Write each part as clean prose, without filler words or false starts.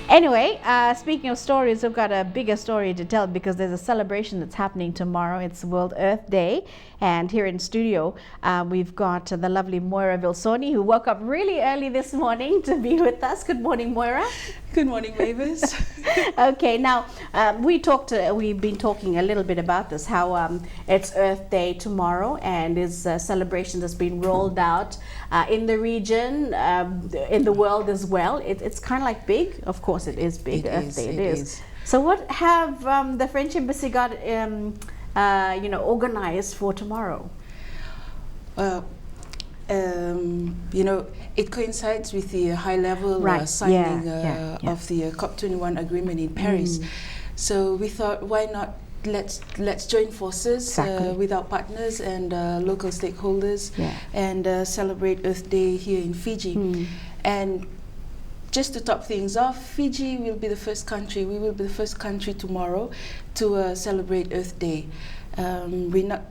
Anyway, speaking of stories, we've got a bigger story to tell because there's a celebration that's happening tomorrow. It's World Earth Day. And here in studio, we've got the lovely Moira Vilsoni, who woke up really early this morning to be with us. Good morning, Moira. Good morning, Mavis. Okay, now we've been talking a little bit about this, how it's Earth Day tomorrow, and is a celebration that's been rolled out in the region, in the world as well. It's kind of like big. Of course, it is big. Earth Day, it is. So, what have the French Embassy got, organized for tomorrow? It coincides with the high-level signing of the COP21 agreement in Paris. So we thought, why not let's join forces with our partners and local stakeholders and celebrate Earth Day here in Fiji. And just to top things off, Fiji will be the first country. We will be the first country tomorrow to celebrate Earth Day. We're not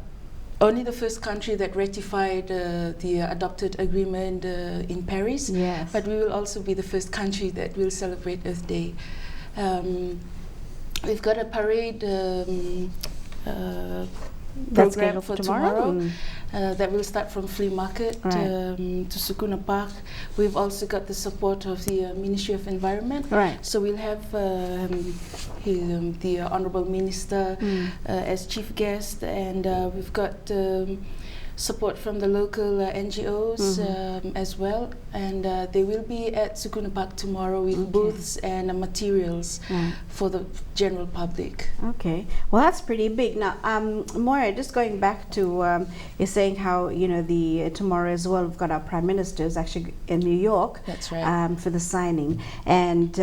only the first country that ratified the adopted agreement in Paris, but we will also be the first country that will celebrate Earth Day. We've got a parade program for tomorrow that will start from Flea Market to Sukuna Park. We've also got the support of the Ministry of Environment. So we'll have the Honourable Minister as chief guest, and we've got support from the local NGOs as well, and they will be at Sukuna Park tomorrow with booths and materials for the general public. Okay, well, that's pretty big. Now, Moira, just going back to you're saying how the tomorrow as well, we've got our Prime Minister is actually in New York. That's right. For the signing, and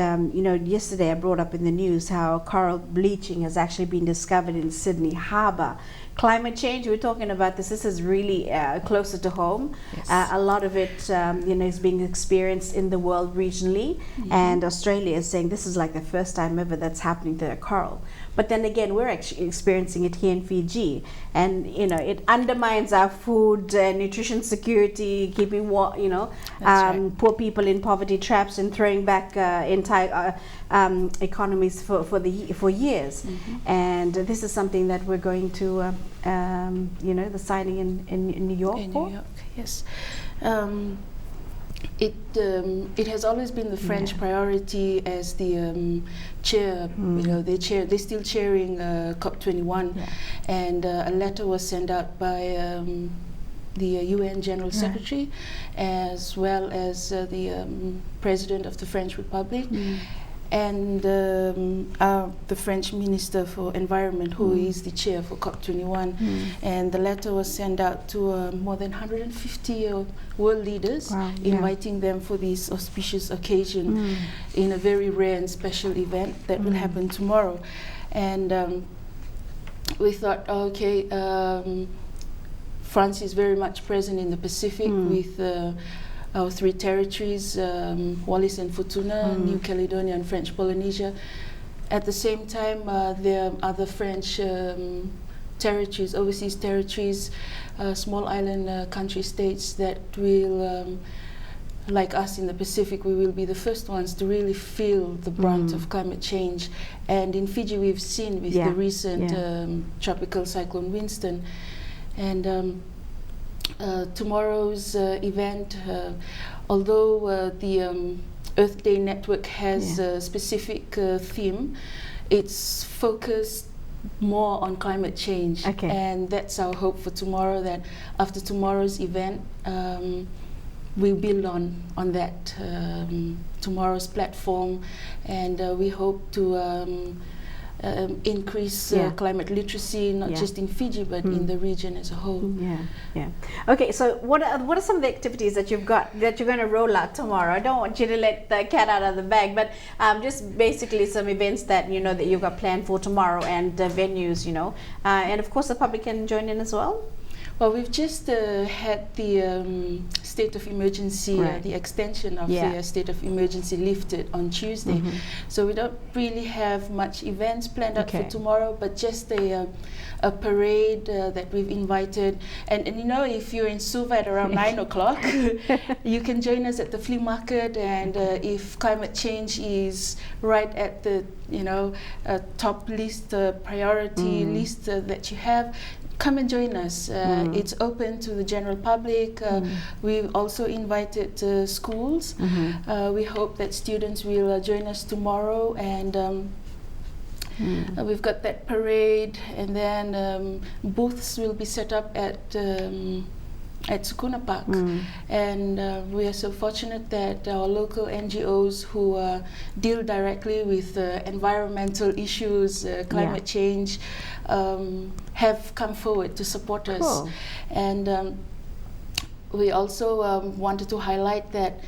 yesterday I brought up in the news how coral bleaching has actually been discovered in Sydney Harbour. Climate change, we're talking about this is really closer to home. A lot of it is being experienced in the world regionally, and Australia is saying this is like the first time ever that's happening to a coral. But then again, we're actually experiencing it here in Fiji, and it undermines our food and nutrition security, keeping poor people in poverty traps and throwing back entire economies for years. And this is something that we're going to the signing in New York for. New York, yes. It has always been the French priority as the chair. They're still chairing COP21, and a letter was sent out by the UN General Secretary, as well as the President of the French Republic. And the French Minister for Environment, who is the chair for COP21. And the letter was sent out to more than 150 world leaders, inviting them for this auspicious occasion in a very rare and special event that will happen tomorrow. And we thought, okay, France is very much present in the Pacific with our three territories, Wallis and Futuna, New Caledonia and French Polynesia. At the same time, there are other French territories, overseas territories, small island country states that will, like us in the Pacific, we will be the first ones to really feel the brunt of climate change. And in Fiji, we've seen with the recent tropical cyclone Winston. And tomorrow's event, although the Earth Day Network has a specific theme, it's focused more on climate change. And that's our hope for tomorrow, that after tomorrow's event, we build on that tomorrow's platform, and we hope to increase climate literacy, not just in Fiji, but in the region as a whole. Okay, so what are some of the activities that you've got that you're going to roll out tomorrow? I don't want you to let the cat out of the bag, but just basically some events that that you've got planned for tomorrow, and venues, and of course the public can join in as well. Well, we've just had the state of emergency, the extension of the state of emergency lifted on Tuesday. So we don't really have much events planned out for tomorrow, but just a parade that we've invited. And you know, if you're in Suva at around 9 o'clock, you can join us at the flea market. And if climate change is right at the top list, priority list that you have, come and join us. It's open to the general public. We've also invited schools. We hope that students will join us tomorrow, and we've got that parade, and then booths will be set up at Sukuna Park. And we are so fortunate that our local NGOs who deal directly with environmental issues, climate change, have come forward to support us. And we also wanted to highlight that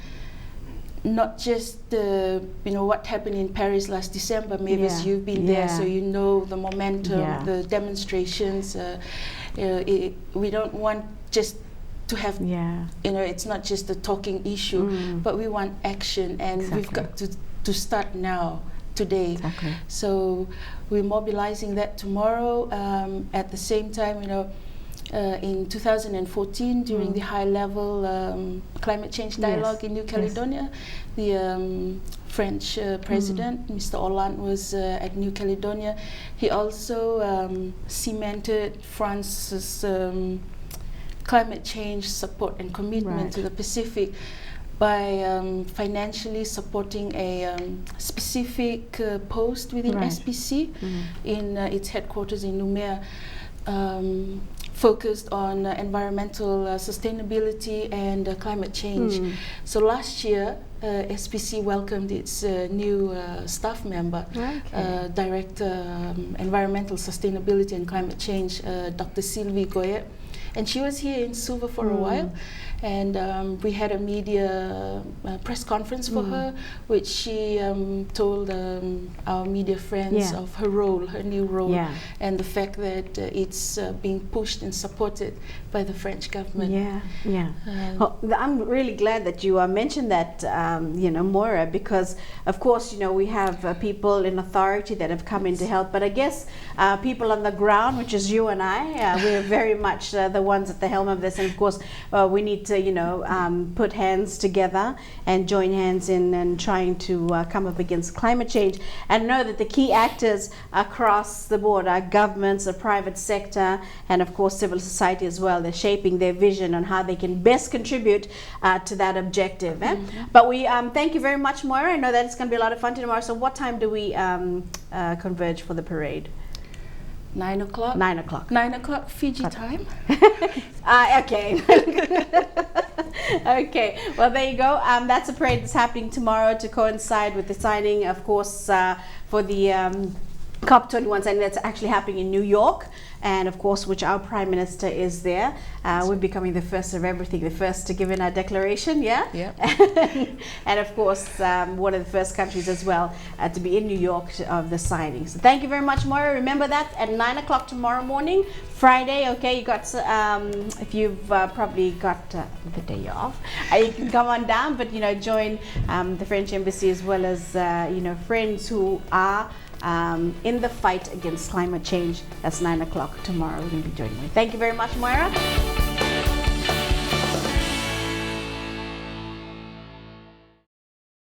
not just what happened in Paris last December. Mavis, you've been there, so you know the momentum, the demonstrations. We don't want just to have, it's not just a talking issue, but we want action, and we've got to start now, today. So we're mobilizing that tomorrow. At the same time, in 2014, during the high-level climate change dialogue in New Caledonia, the French president, Mr. Hollande, was at New Caledonia. He also cemented France's climate change support and commitment to the Pacific by financially supporting a specific post within SPC in its headquarters in Noumea, focused on environmental sustainability and climate change. So last year, SPC welcomed its new staff member, Director Environmental Sustainability and Climate Change, Dr. Sylvie Goyet. And she was here in Suva for a while, and we had a media press conference for her, which she told our media friends of her role, her new role, and the fact that it's being pushed and supported by the French government. Well, I'm really glad that you mentioned that, Moira, because of course, we have people in authority that have come in to help, but I guess people on the ground, which is you and I, we're very much the ones at the helm of this, and of course we need to put hands together and join hands in and trying to come up against climate change, and know that the key actors across the board are governments, the private sector, and of course civil society as well. They're shaping their vision on how they can best contribute to that objective. But we thank you very much, Moira. I know that it's going to be a lot of fun tomorrow. So what time do we converge for the parade? 9 o'clock. 9 o'clock. 9 o'clock Fiji time. Okay. Okay. Well, there you go. That's a parade that's happening tomorrow to coincide with the signing, of course, for the COP21 signing that's actually happening in New York. And of course, which our Prime Minister is there. We're becoming the first of everything, the first to give in our declaration, and of course, one of the first countries as well to be in New York of the signing. So thank you very much, Moira. Remember that at 9 o'clock tomorrow morning, Friday. Okay, you got if you've probably got the day off, you can come on down, but join the French Embassy as well as friends who are in the fight against climate change. That's 9 o'clock tomorrow. We're going to be joining you. Thank you very much, Moira.